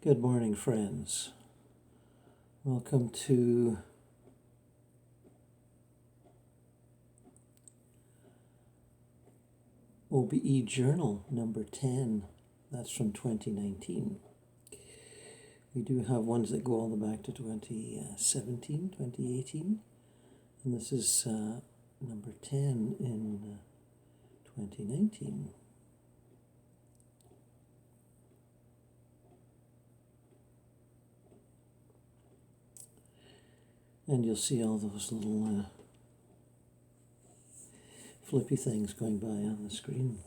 Good morning, friends. Welcome to OBEJournal number 10. That's from 2019. We do have ones that go all the way back to 2017, 2018. And this is number 10 in 2019. And you'll see all those little flippy things going by on the screen.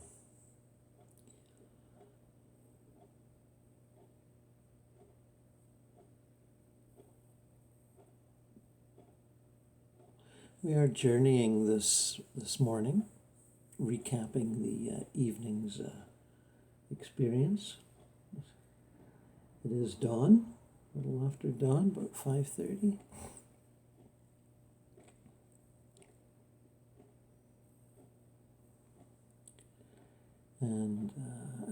We are journeying this morning, recapping the evening's experience. It is dawn, a little after dawn, about 5:30. And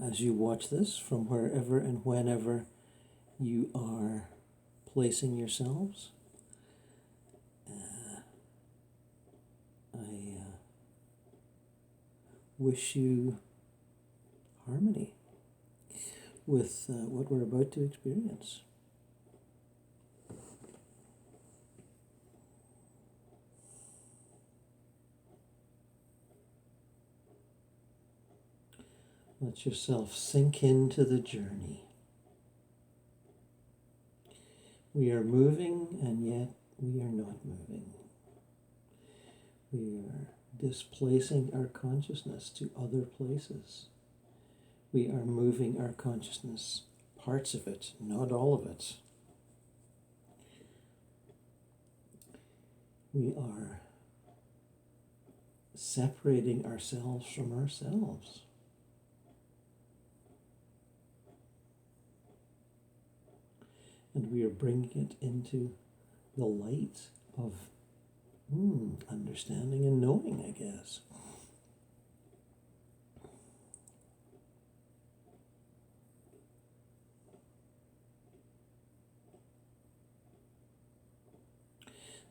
as you watch this, from wherever and whenever you are placing yourselves, I wish you harmony with what we're about to experience. Let yourself sink into the journey. We are moving, and yet we are not moving. We are displacing our consciousness to other places. We are moving our consciousness, parts of it, not all of it. We are separating ourselves from ourselves. And we are bringing it into the light of understanding and knowing, I guess.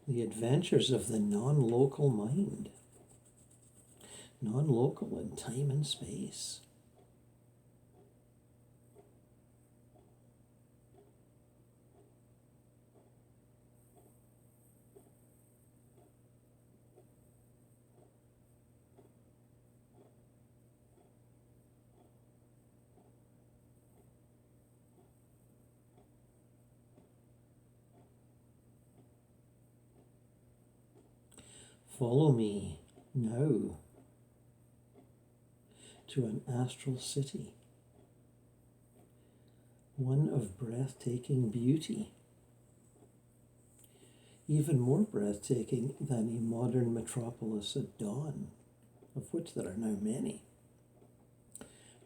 The adventures of the non-local mind. Non-local in time and space. Follow me now to an astral city, one of breathtaking beauty, even more breathtaking than a modern metropolis at dawn, of which there are now many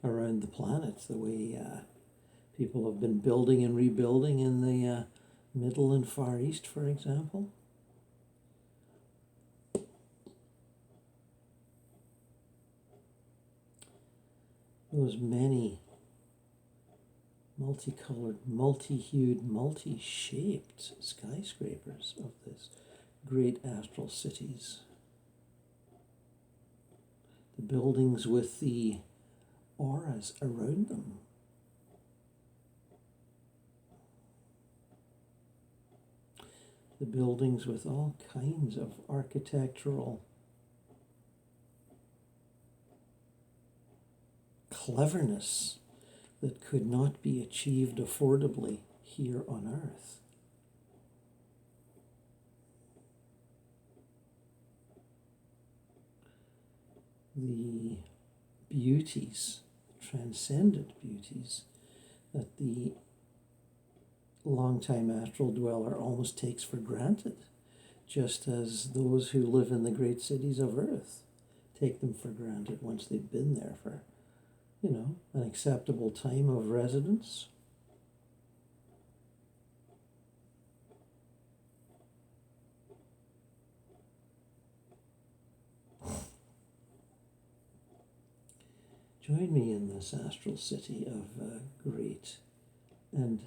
around the planet, the way people have been building and rebuilding in the Middle and Far East, for example. Those many multicolored, multi-hued, multi-shaped skyscrapers of this great astral cities. The buildings with the auras around them. The buildings with all kinds of architectural cleverness that could not be achieved affordably here on Earth. The beauties, transcendent beauties, that the long-time astral dweller almost takes for granted, just as those who live in the great cities of Earth take them for granted once they've been there for an acceptable time of residence. Join me in this astral city of great and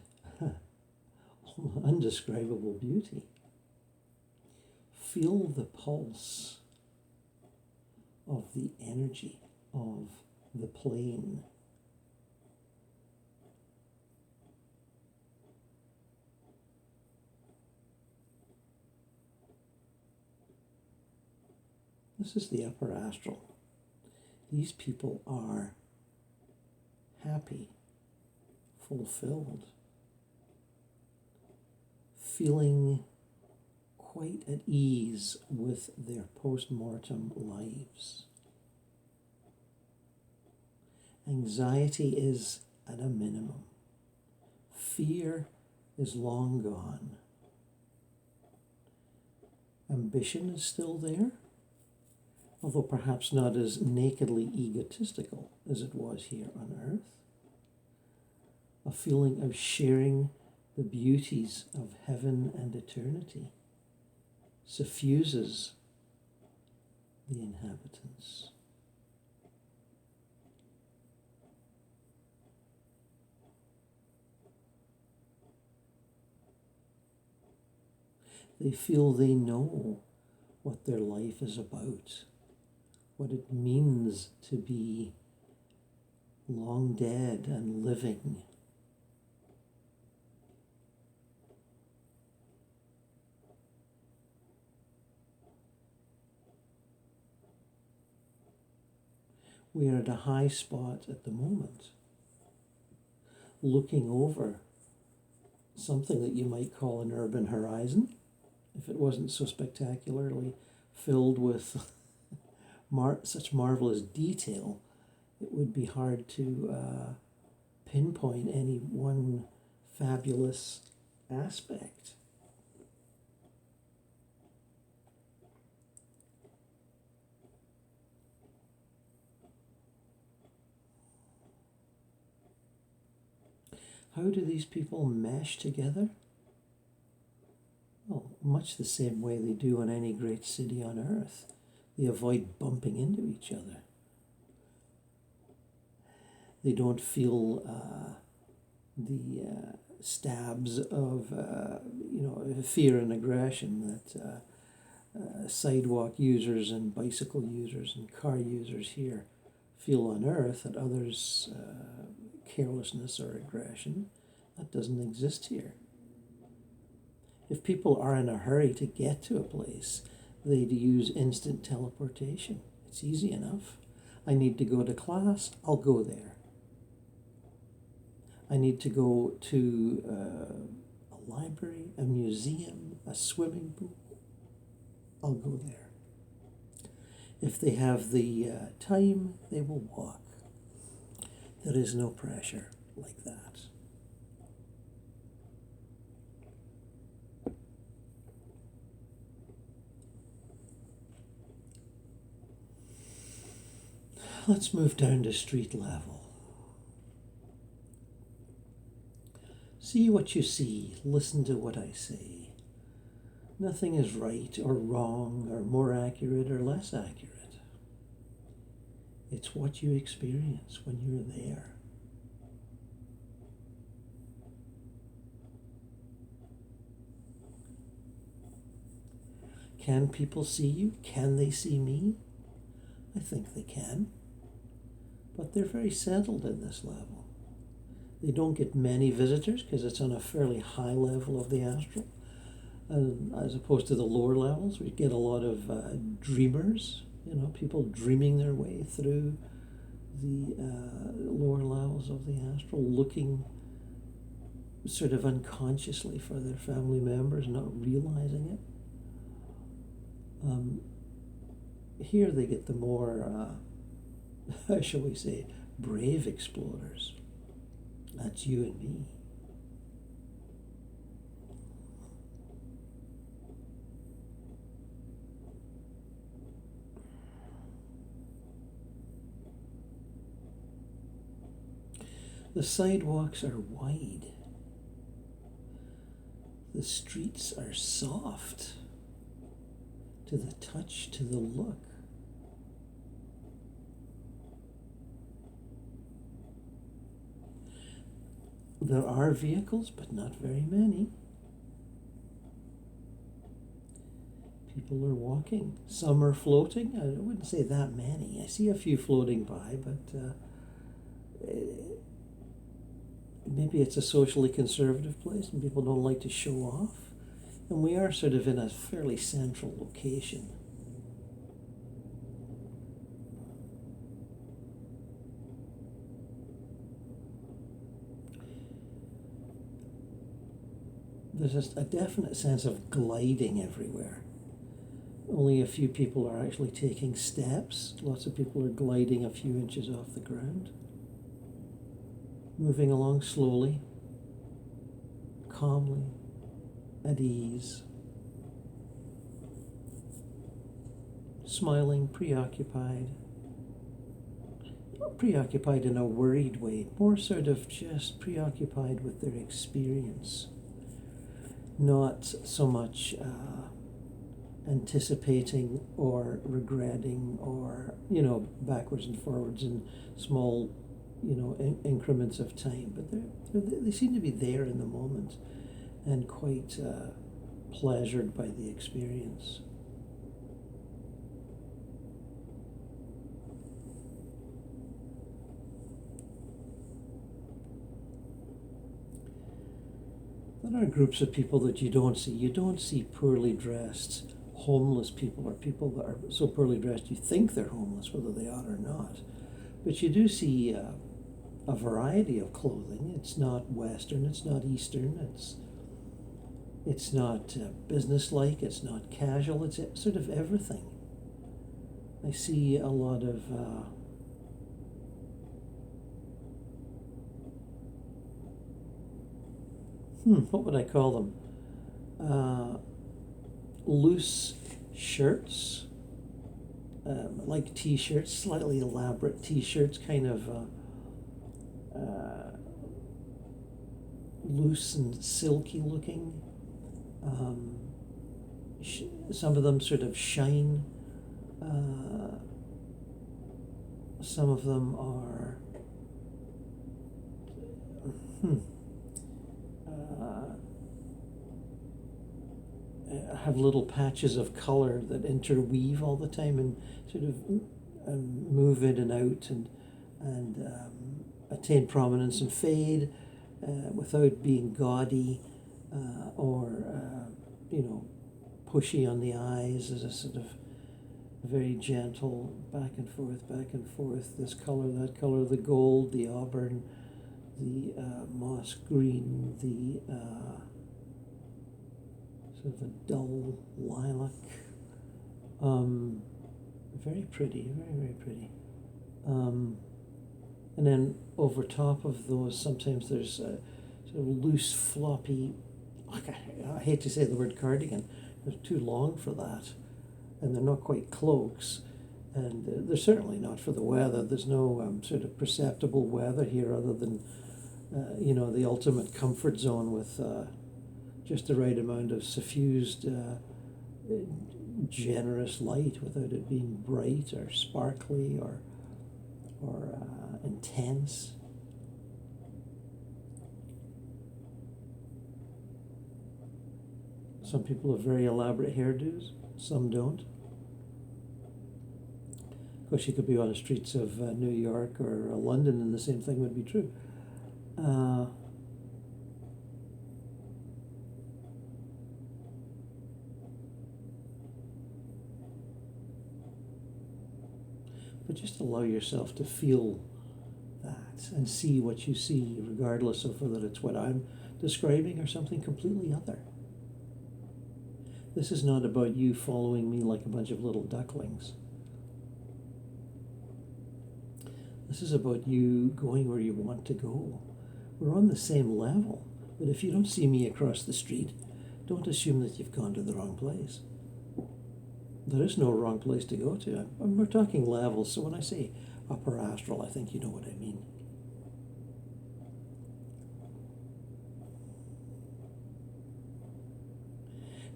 undescribable beauty. Feel the pulse of the energy of the plane. This is the upper astral. These people are happy, fulfilled, feeling quite at ease with their post-mortem lives. Anxiety is at a minimum. Fear is long gone. Ambition is still there, although perhaps not as nakedly egotistical as it was here on earth. A feeling of sharing the beauties of heaven and eternity suffuses the inhabitants. They feel they know what their life is about, what it means to be long dead and living. We are at a high spot at the moment, looking over something that you might call an urban horizon, if it wasn't so spectacularly filled with such marvelous detail. It would be hard to pinpoint any one fabulous aspect. How do these people mesh together? Well, much the same way they do in any great city on earth. They avoid bumping into each other. They don't feel the stabs of fear and aggression that sidewalk users and bicycle users and car users here feel on earth, that others' carelessness or aggression. That doesn't exist here. If people are in a hurry to get to a place, they'd use instant teleportation. It's easy enough. I need to go to class, I'll go there. I need to go to a library, a museum, a swimming pool, I'll go there. If they have the time, they will walk. There is no pressure like that. Let's move down to street level. See what you see, listen to what I say. Nothing is right or wrong or more accurate or less accurate. It's what you experience when you're there. Can people see you? Can they see me? I think they can. But they're very settled in this level. They don't get many visitors because it's on a fairly high level of the astral. As opposed to the lower levels, we get a lot of dreamers, people dreaming their way through the lower levels of the astral, looking sort of unconsciously for their family members, not realizing it. Here they get the more, shall we say, brave explorers. That's you and me. The sidewalks are wide. The streets are soft to the touch, to the look. There are vehicles, but not very many. People are walking. Some are floating. I wouldn't say that many. I see a few floating by, but maybe it's a socially conservative place and people don't like to show off. And we are sort of in a fairly central location. There's just a definite sense of gliding everywhere. Only a few people are actually taking steps. Lots of people are gliding a few inches off the ground. Moving along slowly, calmly, at ease. Smiling, preoccupied. Not preoccupied in a worried way, more sort of just preoccupied with their experience. Not so much anticipating or regretting or, backwards and forwards in small, increments of time. But they seem to be there in the moment and quite pleasured by the experience. There are groups of people that you don't see. You don't see poorly dressed homeless people or people that are so poorly dressed you think they're homeless, whether they are or not. But you do see a variety of clothing. It's not Western, it's not Eastern, it's not businesslike, it's not casual, it's sort of everything. I see a lot of what would I call them? Loose shirts, like t-shirts, slightly elaborate t-shirts, kind of loose and silky looking. Some of them sort of shine. Some of them are have little patches of color that interweave all the time and sort of move in and out and attain prominence and fade without being gaudy or pushy on the eyes. As a sort of very gentle back and forth, this color, that color, the gold, the auburn, the moss green, the sort of a dull lilac. Very pretty, very, very pretty. And then over top of those, sometimes there's a sort of loose, floppy, I hate to say the word cardigan, they're too long for that. And they're not quite cloaks. And they're certainly not for the weather. There's no sort of perceptible weather here other than, the ultimate comfort zone with just the right amount of suffused, generous light without it being bright or sparkly or intense. Some people have very elaborate hairdos, some don't. Of course, you could be on the streets of New York or London and the same thing would be true. But just allow yourself to feel that and see what you see, regardless of whether it's what I'm describing or something completely other. This is not about you following me like a bunch of little ducklings. This is about you going where you want to go. We're on the same level, but if you don't see me across the street, don't assume that you've gone to the wrong place. There is no wrong place to go to. We're talking levels, so when I say upper astral, I think you know what I mean.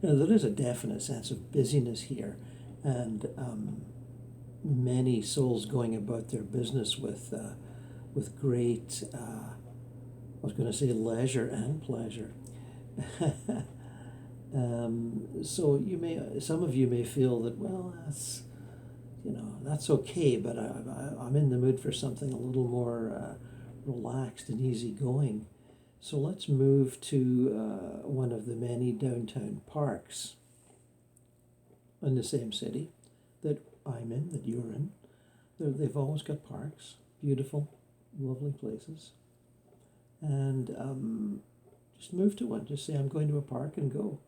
Now, there is a definite sense of busyness here, and many souls going about their business with great was going to say leisure and pleasure. So some of you may feel that, well, that's okay, but I'm in the mood for something a little more relaxed and easygoing. So let's move to one of the many downtown parks in the same city that I'm in, that you're in. They've always got parks, beautiful, lovely places. And just move to one. Just say, I'm going to a park, and go.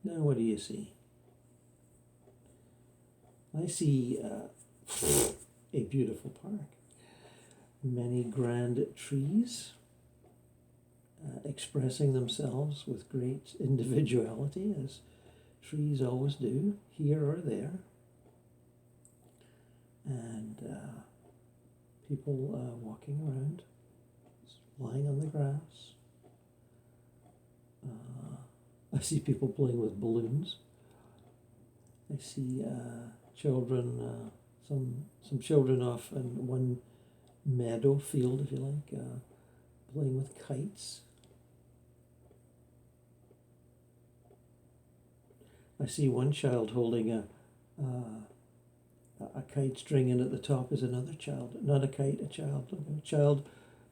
Now, what do you see? I see a beautiful park. Many grand trees expressing themselves with great individuality, as trees always do, here or there. And people walking around, lying on the grass. I see people playing with balloons. I see children, some children off in one meadow field, if you like, playing with kites. I see one child holding a kite string, and at the top is another child. Not a kite, a child. A child,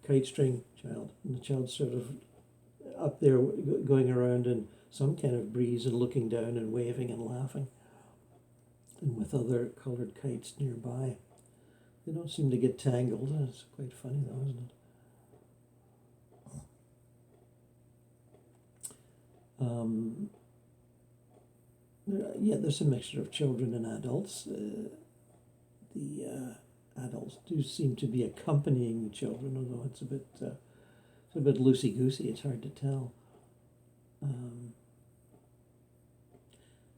kite string, child. And the child's sort of up there going around in some kind of breeze and looking down and waving and laughing. And with other coloured kites nearby. They don't seem to get tangled. It's quite funny though, isn't it? There's a mixture of children and adults. The adults do seem to be accompanying the children, although it's a bit loosey-goosey. It's hard to tell.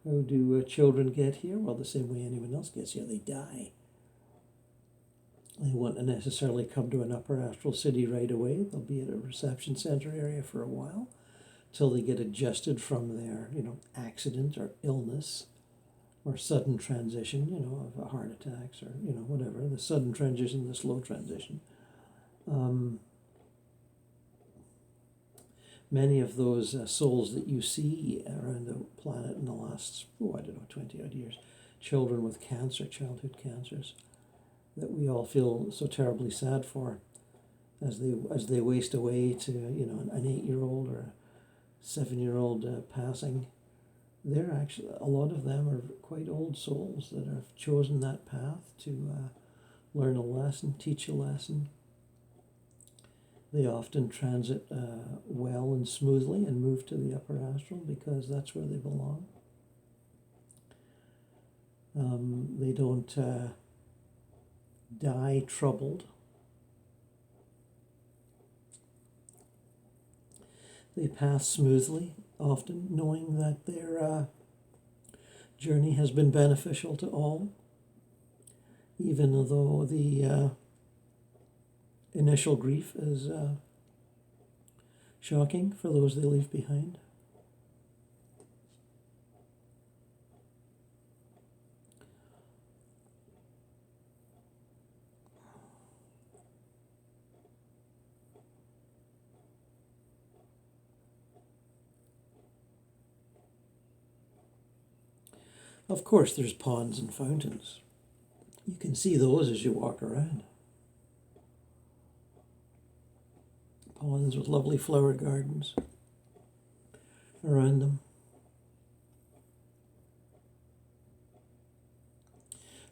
How do children get here? Well, the same way anyone else gets here. They die. They won't necessarily come to an upper astral city right away. They'll be at a reception center area for a while till they get adjusted from their, accident or illness or sudden transition, of heart attacks or, whatever, the sudden transition, the slow transition. Many of those souls that you see around the planet in the last, 20-odd years, children with cancer, childhood cancers, that we all feel so terribly sad for as they waste away to, an 8-year-old or a 7-year-old passing. They're actually, a lot of them are quite old souls that have chosen that path to learn a lesson, teach a lesson. They often transit well and smoothly and move to the upper astral because that's where they belong. They don't die troubled. They pass smoothly, often knowing that their journey has been beneficial to all, even though the initial grief is shocking for those they leave behind. Of course, there's ponds and fountains. You can see those as you walk around. Ponds with lovely flower gardens around them.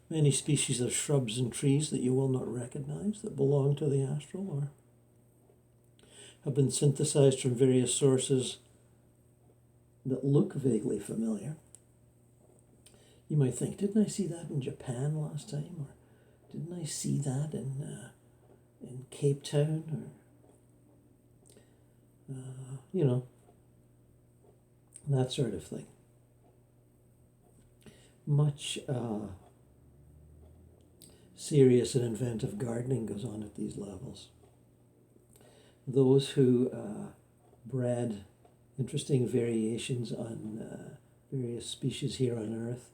Many species of shrubs and trees that you will not recognize that belong to the astral or have been synthesized from various sources that look vaguely familiar. You might think, didn't I see that in Japan last time? Or didn't I see that in Cape Town? Or, that sort of thing. Much serious and inventive gardening goes on at these levels. Those who bred interesting variations on various species here on Earth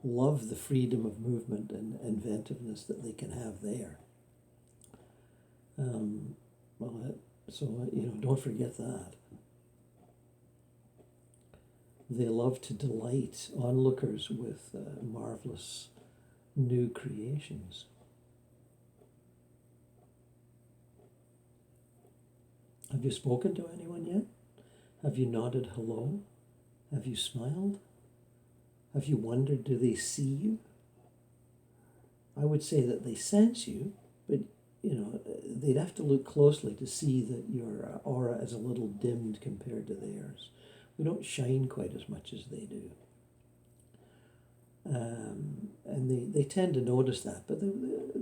love the freedom of movement and inventiveness that they can have there. Don't forget that. They love to delight onlookers with marvelous new creations. Have you spoken to anyone yet? Have you nodded hello? Have you smiled? Have you wondered, do they see you? I would say that they sense you, but they'd have to look closely to see that your aura is a little dimmed compared to theirs. We don't shine quite as much as they do. And they tend to notice that, but they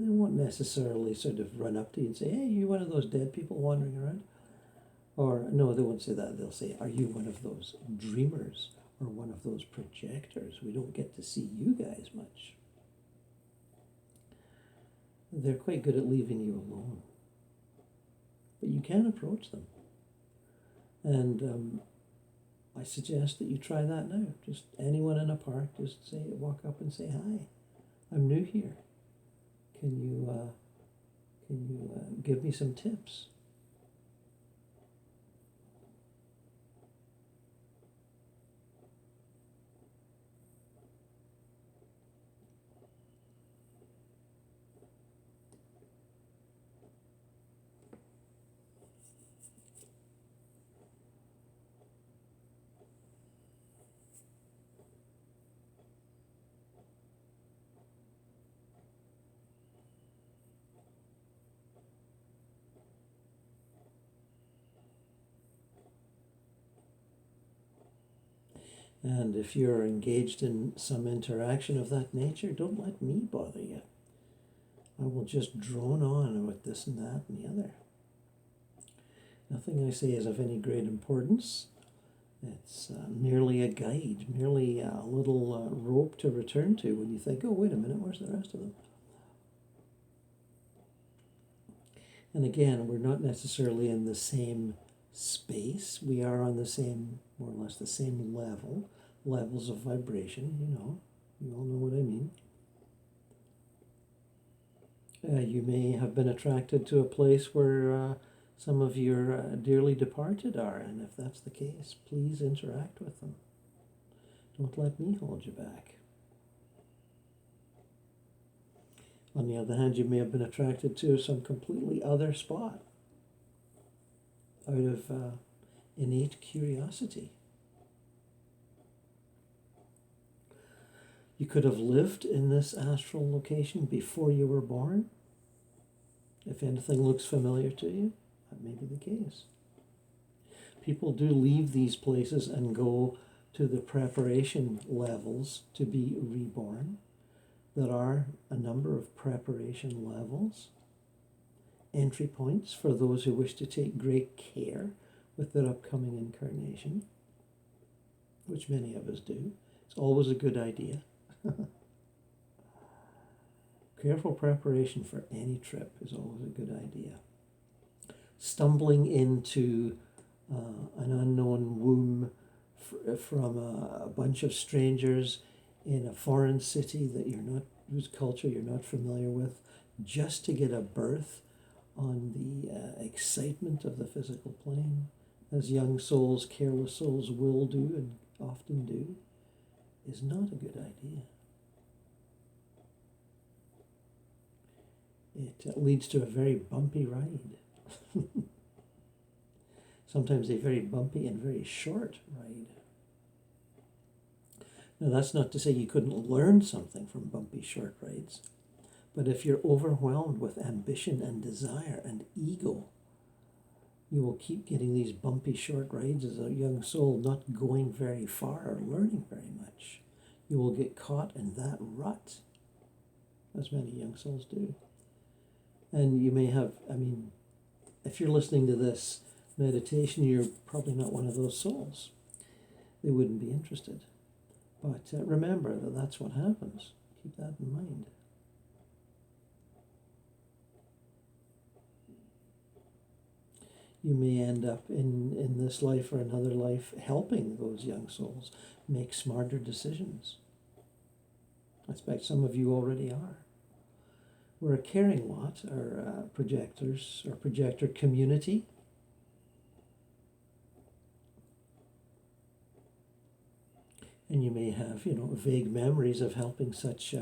won't necessarily sort of run up to you and say, hey, you one of those dead people wandering around? Or, no, they won't say that. They'll say, are you one of those dreamers or one of those projectors? We don't get to see you guys much. They're quite good at leaving you alone. But you can approach them. And I suggest that you try that now. Just anyone in a park, just walk up and say, hi, I'm new here. Can you give me some tips? And if you're engaged in some interaction of that nature, don't let me bother you. I will just drone on with this and that and the other. Nothing I say is of any great importance. It's merely a guide, merely a little rope to return to when you think, oh, wait a minute, where's the rest of them? And again, we're not necessarily in the same space. We are on the same, more or less the same levels of vibration, you all know what I mean. You may have been attracted to a place where some of your dearly departed are, and if that's the case, please interact with them. Don't let me hold you back. On the other hand, you may have been attracted to some completely other spot out of innate curiosity. You could have lived in this astral location before you were born. If anything looks familiar to you, that may be the case. People do leave these places and go to the preparation levels to be reborn. There are a number of preparation levels, entry points for those who wish to take great care with their upcoming incarnation, which many of us do. It's always a good idea. Careful preparation for any trip is always a good idea. Stumbling into an unknown womb from a bunch of strangers in a foreign city that whose culture you're not familiar with, just to get a berth on the excitement of the physical plane, as young souls, careless souls will do and often do, is not a good idea. It leads to a very bumpy ride. Sometimes a very bumpy and very short ride. Now, that's not to say you couldn't learn something from bumpy short rides, but if you're overwhelmed with ambition and desire and ego, you will keep getting these bumpy short rides as a young soul, not going very far or learning very much. You will get caught in that rut, as many young souls do. And you may have, if you're listening to this meditation, you're probably not one of those souls. They wouldn't be interested. But remember that that's what happens. Keep that in mind. You may end up in this life or another life helping those young souls make smarter decisions. I expect some of you already are. We're a caring lot, our projectors, our projector community. And you may have, vague memories of helping such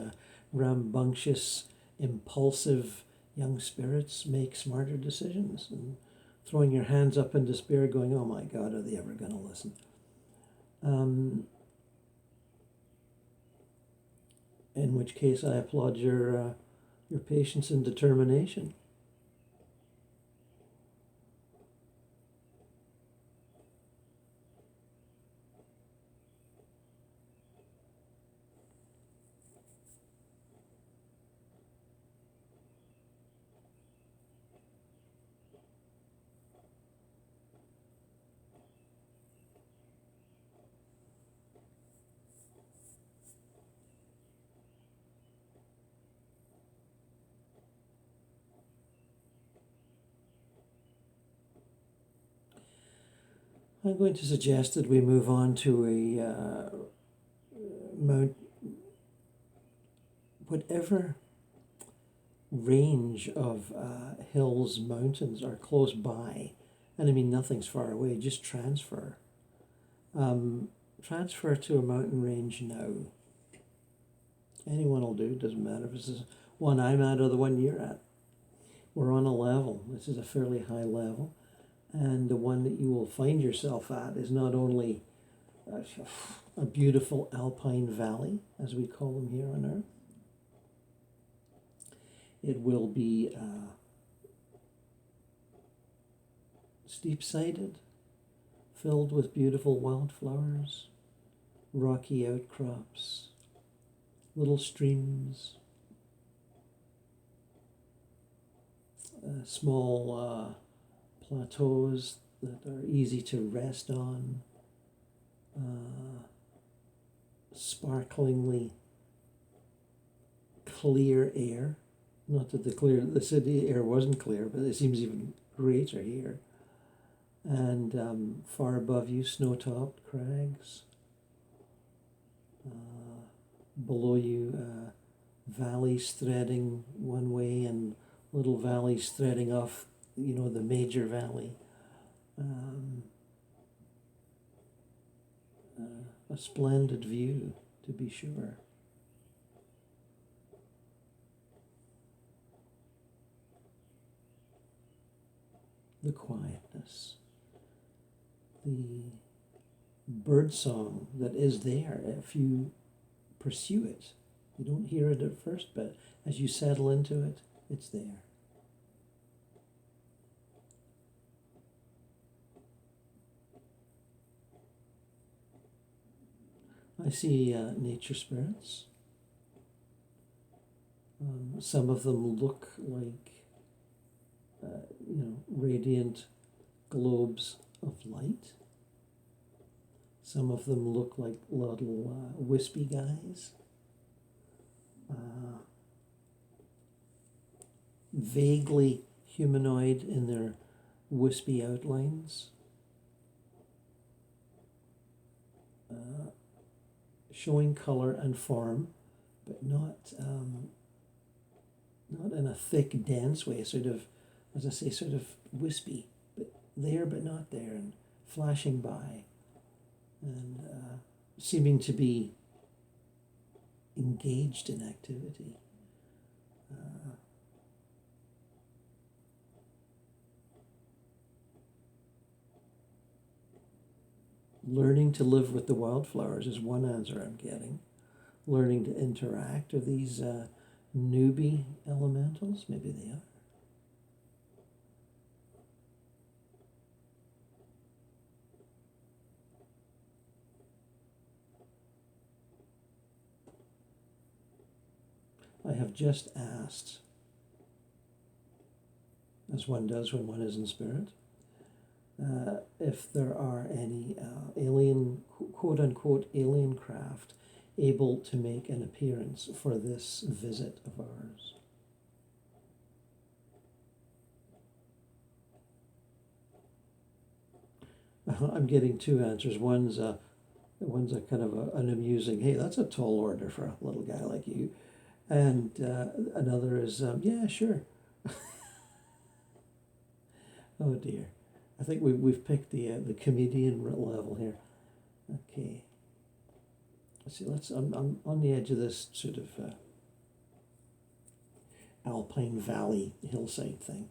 rambunctious, impulsive young spirits make smarter decisions, and throwing your hands up in despair going, oh my God, are they ever going to listen? In which case I applaud your patience and determination. I'm going to suggest that we move on to whatever range of hills, mountains are close by. And I mean, nothing's far away, just transfer. Transfer to a mountain range now. Anyone will do, doesn't matter if it's one I'm at or the one you're at. We're on a level. This is a fairly high level. And the one that you will find yourself at is not only a beautiful alpine valley, as we call them here on Earth. It will be steep-sided, filled with beautiful wildflowers, rocky outcrops, little streams, small plateaus that are easy to rest on, sparklingly clear air. Not that the city air wasn't clear, but it seems even greater here. And far above you, snow-topped crags. Below you, valleys threading one way and little valleys threading off, the major valley. A splendid view, to be sure. The quietness, the birdsong that is there if you pursue it. You don't hear it at first, but as you settle into it, it's there. I see nature spirits. Some of them look like radiant globes of light. Some of them look like little wispy guys. Vaguely humanoid in their wispy outlines. Showing color and form, but not in a thick, dense way, sort of, as I say, sort of wispy, but not there, and flashing by, and seeming to be engaged in activity. Learning to live with the wildflowers is one answer I'm getting. Learning to interact. Are these newbie elementals? Maybe they are. I have just asked, as one does when one is in spirit, if there are any alien, quote-unquote, alien craft able to make an appearance for this visit of ours. I'm getting two answers. One's One's a kind of an amusing, hey, that's a tall order for a little guy like you. And another is, yeah, sure. Oh dear. I think we've picked the comedian level here. Okay. Let's see, I'm on the edge of this sort of alpine valley hillside thing.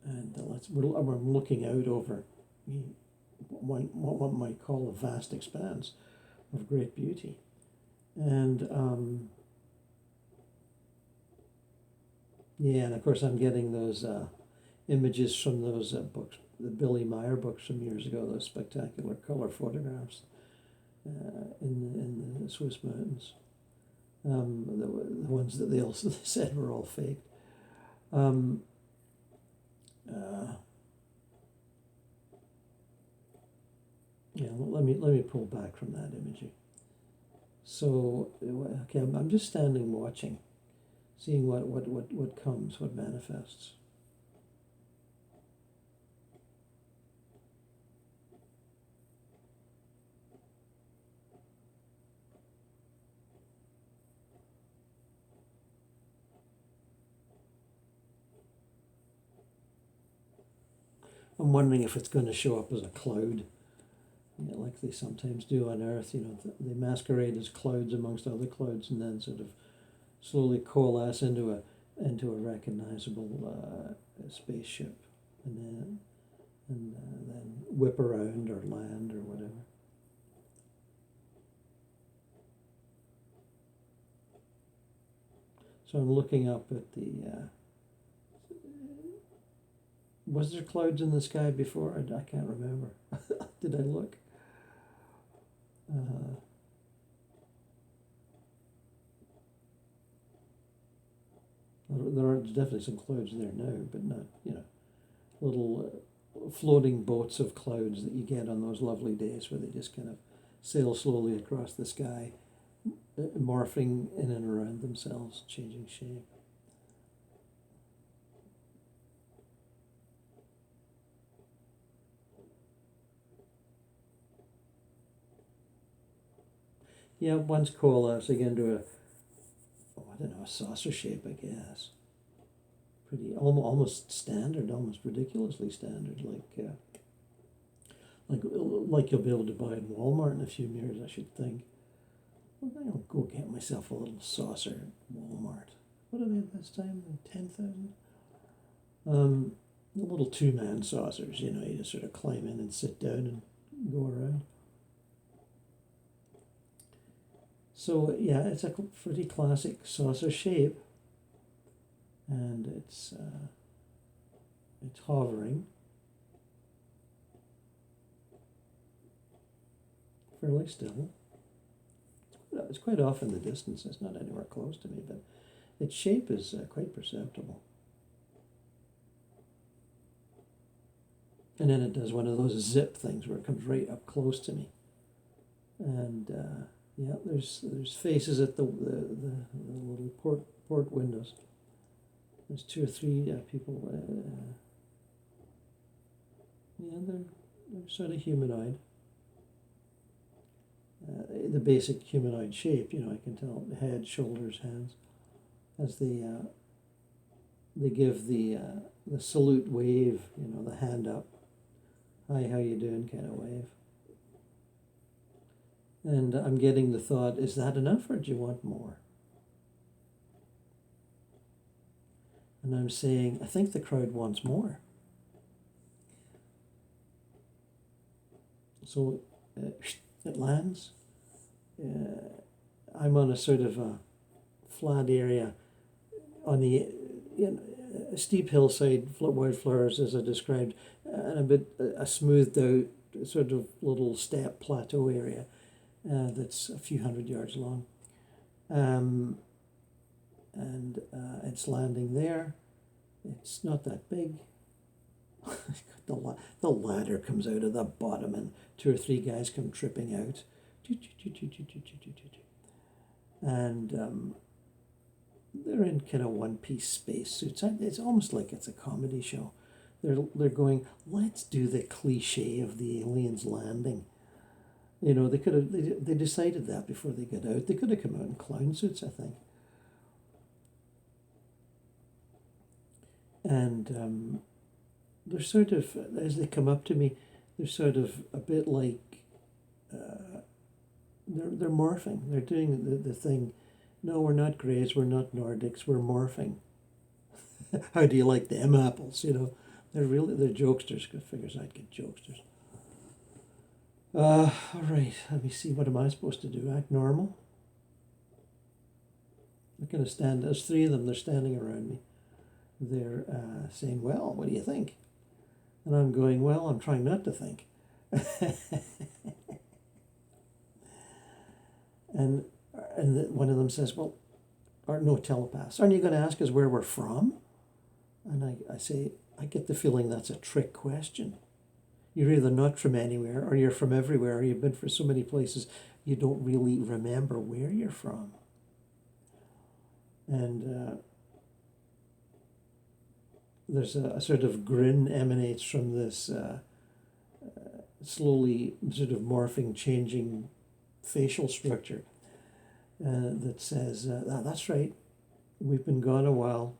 And I'm looking out over what one might call a vast expanse of great beauty. And yeah, and of course I'm getting those images from those books, the Billy Meyer books from years ago, those spectacular color photographs in the Swiss mountains. The ones that they also said were all faked. Yeah, let me pull back from that imagery. So, okay, I'm just standing watching, seeing what comes, what manifests. I'm wondering if it's going to show up as a cloud, like they sometimes do on Earth. They masquerade as clouds amongst other clouds, and then sort of slowly coalesce into a recognizable spaceship, and then whip around or land or whatever. So I'm looking up at the. Was there clouds in the sky before? I can't remember. Did I look? There are definitely some clouds there now, but not, little floating boats of clouds that you get on those lovely days where they just kind of sail slowly across the sky, morphing in and around themselves, changing shape. Yeah, one's coalescing into a saucer shape, I guess. Pretty, almost standard, almost ridiculously standard, like you'll be able to buy in Walmart in a few years, I should think. Well, I'll go get myself a little saucer at Walmart. What are they this time? 10,000? The little two-man saucers, you just sort of climb in and sit down and go around. So yeah, it's a pretty classic saucer shape, and it's hovering fairly still. It's quite off in the distance. It's not anywhere close to me, but its shape is quite perceptible. And then it does one of those zip things where it comes right up close to me, and yeah, there's faces at the little port windows. There's 2 or 3 people. Yeah, they're sort of humanoid. The basic humanoid shape, I can tell, head, shoulders, hands, as they give the salute wave, the hand up, hi, how you doing kind of wave. And I'm getting the thought, is that enough or do you want more? And I'm saying, I think the crowd wants more. So it lands. I'm on a sort of a flat area on the a steep hillside, wildflowers as I described, and a smoothed out sort of little step plateau area. That's a few hundred yards long, and it's landing there. It's not that big. The ladder comes out of the bottom, and 2 or 3 guys come tripping out, and they're in kind of one-piece spacesuits. It's almost like it's a comedy show. They're going, let's do the cliche of the aliens landing. You know, they decided that before they got out. They could have come out in clown suits, I think. And they're sort of, as they come up to me, they're sort of a bit like, they're morphing. They're doing the thing. No, we're not Greys, we're not Nordics, we're morphing. How do you like them apples? You know, they're jokesters. Figures I'd get jokesters. All right, let me see. What am I supposed to do? Act normal? They're going to stand. There's three of them. They're standing around me. They're saying, "Well, what do you think?" And I'm going, "Well, I'm trying not to think." and one of them says, "Well, or no telepaths. Aren't you going to ask us where we're from?" And I say, I get the feeling that's a trick question. You're either not from anywhere, or you're from everywhere, or you've been for so many places you don't really remember where you're from. And there's a sort of grin emanates from this slowly sort of morphing, changing facial structure that says, that's right, we've been gone a while,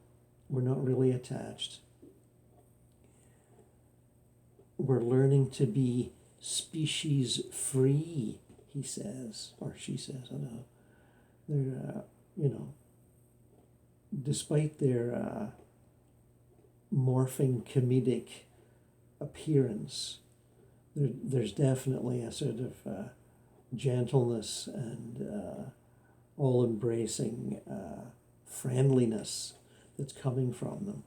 we're not really attached. We're learning to be species free, he says, or she says, I don't know. They're, you know, despite their morphing comedic appearance, there's definitely a sort of gentleness and all-embracing friendliness that's coming from them.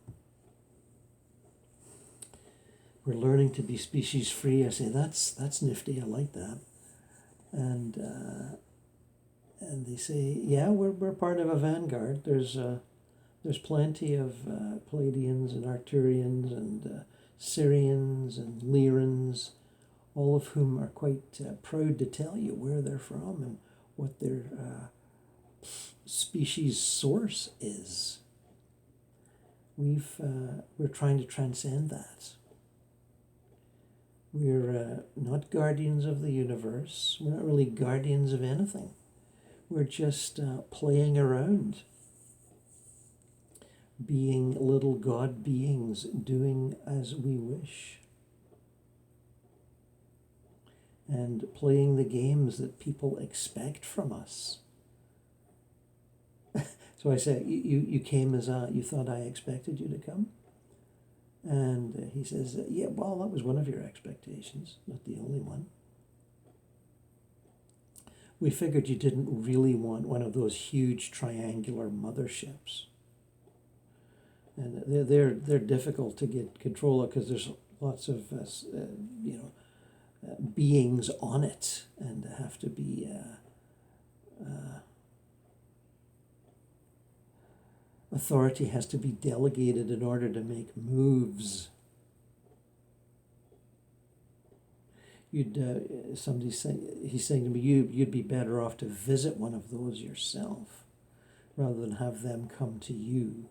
We're learning to be species free. I say, that's nifty, I like that. And they say, yeah, we're part of a vanguard. There's plenty of Palladians and Arcturians and Syrians and Lyrans, all of whom are quite proud to tell you where they're from and what their species source is. We're trying to transcend that. We're not guardians of the universe. We're not really guardians of anything. We're just playing around, being little God beings, doing as we wish, and playing the games that people expect from us. So I say, you came as you thought I expected you to come? And he says, yeah, well, that was one of your expectations, not the only one. We figured you didn't really want one of those huge triangular motherships. And they're difficult to get control of because there's lots of beings on it, and have to be authority has to be delegated in order to make moves. Somebody's saying, he's saying to me, you'd be better off to visit one of those yourself rather than have them come to you.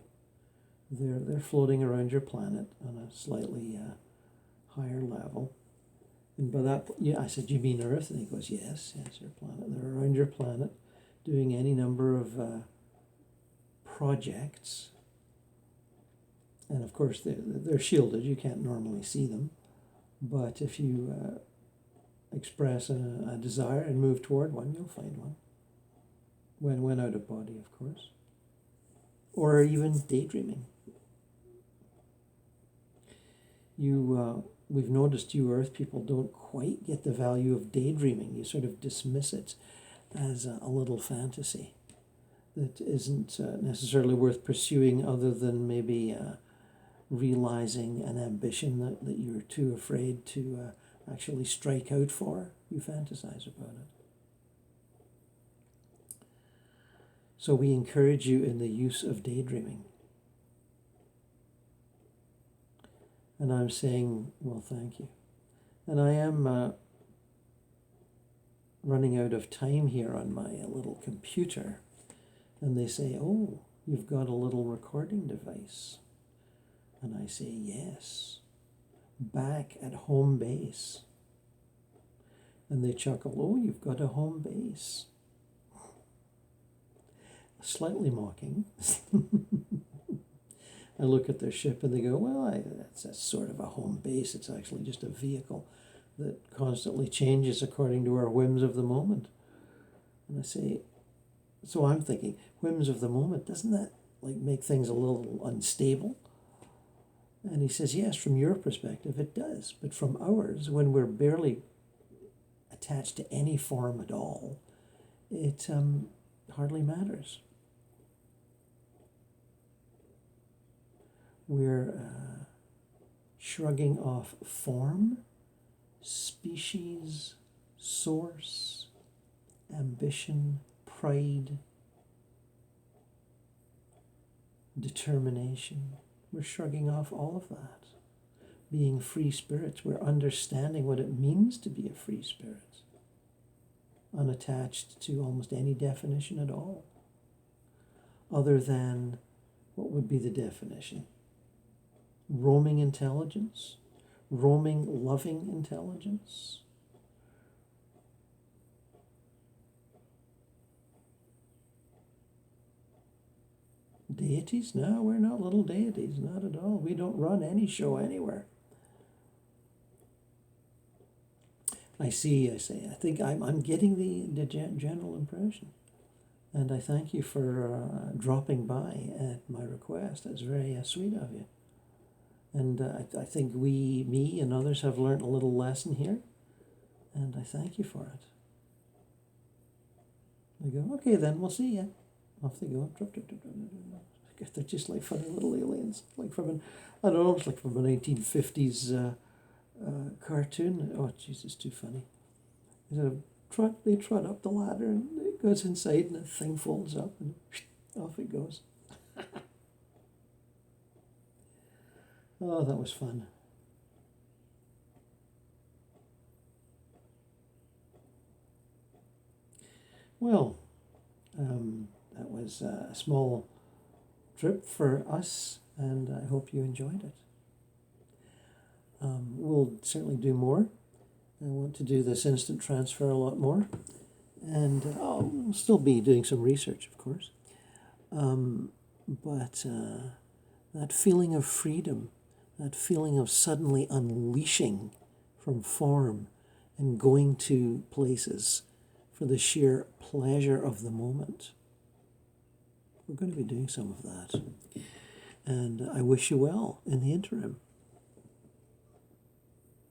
They're floating around your planet on a slightly higher level. And by that, yeah, I said, you mean Earth? And he goes, yes, your planet. They're around your planet doing any number of projects. And of course, they're shielded. You can't normally see them. But if you express a desire and move toward one, you'll find one. When out of body, of course. Or even daydreaming. We've noticed you Earth people don't quite get the value of daydreaming. You sort of dismiss it as a little fantasy that isn't necessarily worth pursuing, other than maybe realizing an ambition that you're too afraid to actually strike out for. You fantasize about it. So we encourage you in the use of daydreaming. And I'm saying, well, thank you. And I am running out of time here on my little computer. And they say, oh, you've got a little recording device. And I say, yes, back at home base. And they chuckle, "Oh, you've got a home base." Slightly mocking. I look at their ship and they go, "Well, that's sort of a home base. It's actually just a vehicle that constantly changes according to our whims of the moment." And I say, so I'm thinking, whims of the moment, doesn't that like make things a little unstable? And he says, yes, from your perspective it does, but from ours, when we're barely attached to any form at all, it hardly matters. We're shrugging off form, species, source, ambition, pride, determination. We're shrugging off all of that. Being free spirits, we're understanding what it means to be a free spirit, unattached to almost any definition at all, other than, what would be the definition? Roaming intelligence, roaming loving intelligence. Deities? No, we're not little deities, not at all. We don't run any show anywhere. I think I'm getting the general impression. And I thank you for dropping by at my request. That's very sweet of you. And I think me and others have learned a little lesson here. And I thank you for it. I go, okay then, we'll see ya. Off they go. They're just like funny little aliens. Like from I don't know, it's like from a 1950s cartoon. Oh, jeez, it's too funny. They trot up the ladder and it goes inside and the thing folds up and off it goes. Oh, that was fun. Well, that was a small trip for us, and I hope you enjoyed it. We'll certainly do more. I want to do this instant transfer a lot more, and I'll still be doing some research, of course. But that feeling of freedom, that feeling of suddenly unleashing from form and going to places for the sheer pleasure of the moment. We're going to be doing some of that. And I wish you well in the interim.